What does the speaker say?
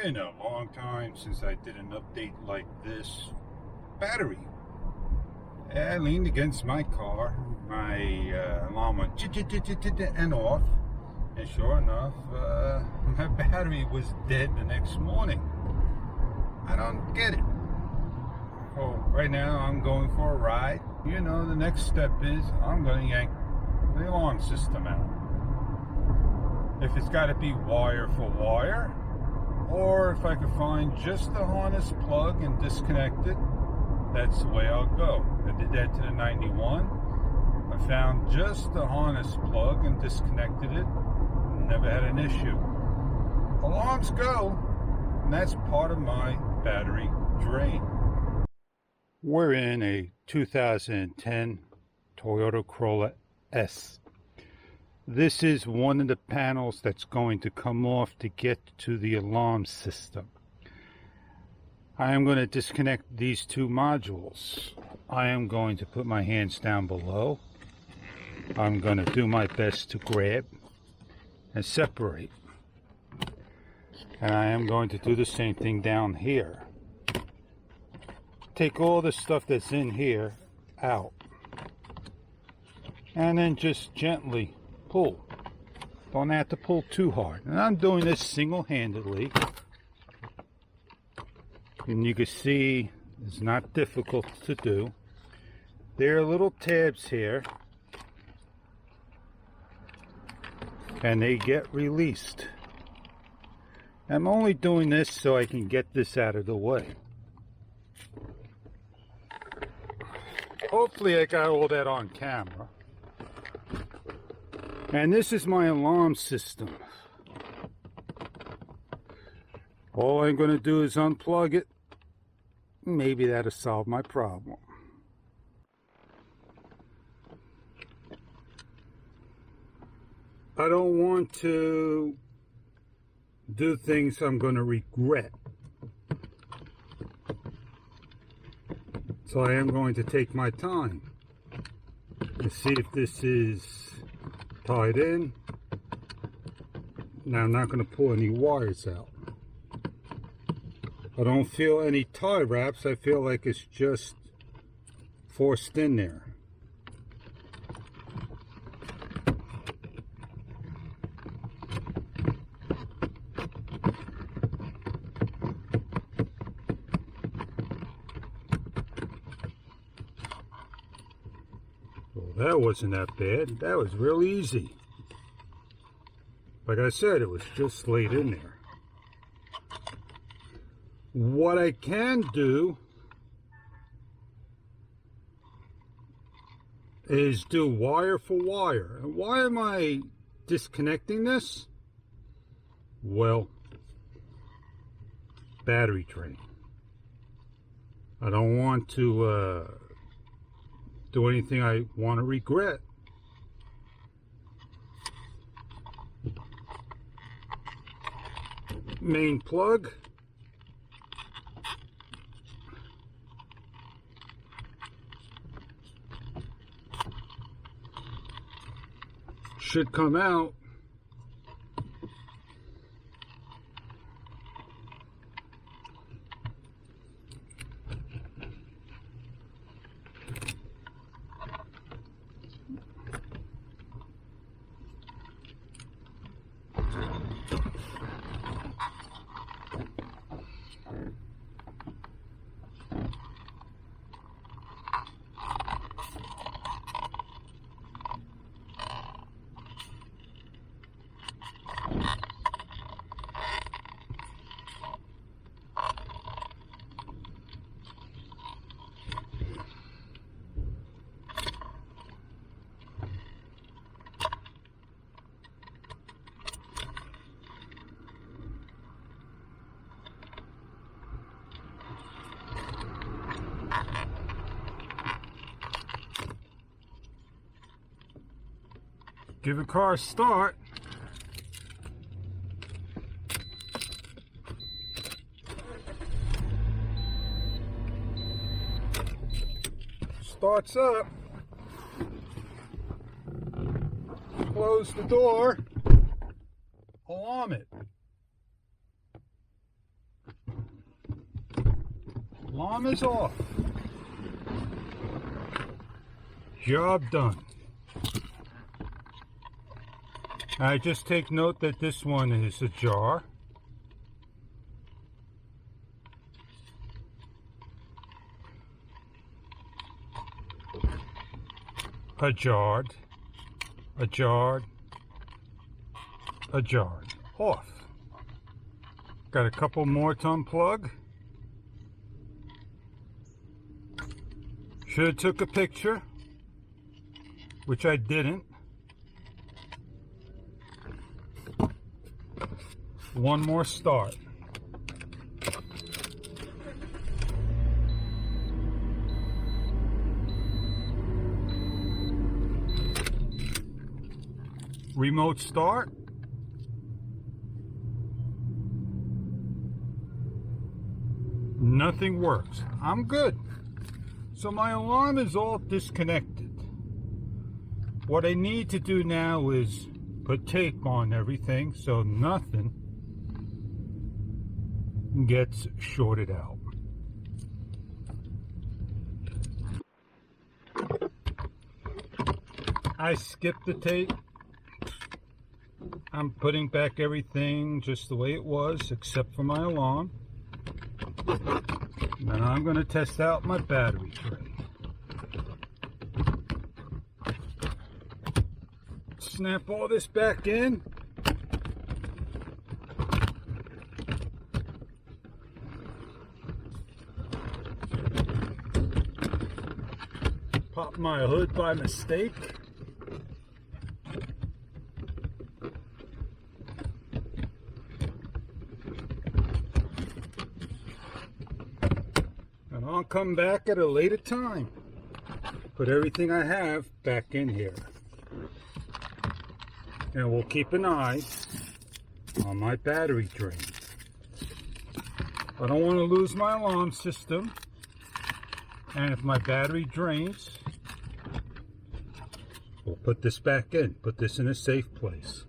Been a long time since I did an update like this. Battery. I leaned against my car. My alarm went and off. And sure enough, my battery was dead the next morning. I don't get it. Oh, right now I'm going for a ride. You know, the next step is I'm going to yank the alarm system out. If it's got to be wire for wire, or if I could find just the harness plug and disconnect it, that's the way I'll go. I did that to the 91. I found just the harness plug and disconnected it. Never had an issue. Alarms go, and that's part of my battery drain. We're in a 2010 Toyota Corolla S. This is one of the panels that's going to come off to get to the alarm system. I am going to disconnect these two modules. I am going to put my hands down below. I'm going to do my best to grab and separate. And I am going to do the same thing down here. Take all the stuff that's in here out. And then just gently pull. Don't have to pull too hard. And I'm doing this single-handedly. And you can see it's not difficult to do. There are little tabs here. And they get released. I'm only doing this so I can get this out of the way. Hopefully I got all that on camera. And this is my alarm system. All I'm going to do is unplug it. Maybe that'll solve my problem. I don't want to do things I'm going to regret. So I am going to take my time and see if this is tied in. Now I'm not going to pull any wires out. I don't feel any tie wraps. I feel like it's just forced in there. Well, that wasn't that bad. That was real easy. Like I said, it was just laid in there. What I can do is do wire for wire. And why am I disconnecting this? Well, battery drain. I don't want to do anything I want to regret. Main plug. Should come out. Give a car a start. Starts up. Close the door. Alarm it. Alarm is off. Job done. I just take note that this one is ajar. Ajarred, ajarred, ajarred. Off. Got a couple more to unplug. Should have took a picture, which I didn't. One more start. Remote start. Nothing works. I'm good. So my alarm is all disconnected. What I need to do now is put tape on everything so nothing gets shorted out. I skipped the tape. I'm putting back everything just the way it was except for my alarm. And I'm going to test out my battery tray. Snap all this back in. Pop my hood by mistake. And I'll come back at a later time. Put everything I have back in here. And we'll keep an eye on my battery drain. I don't want to lose my alarm system. And if my battery drains, we'll put this back in. Put this in a safe place.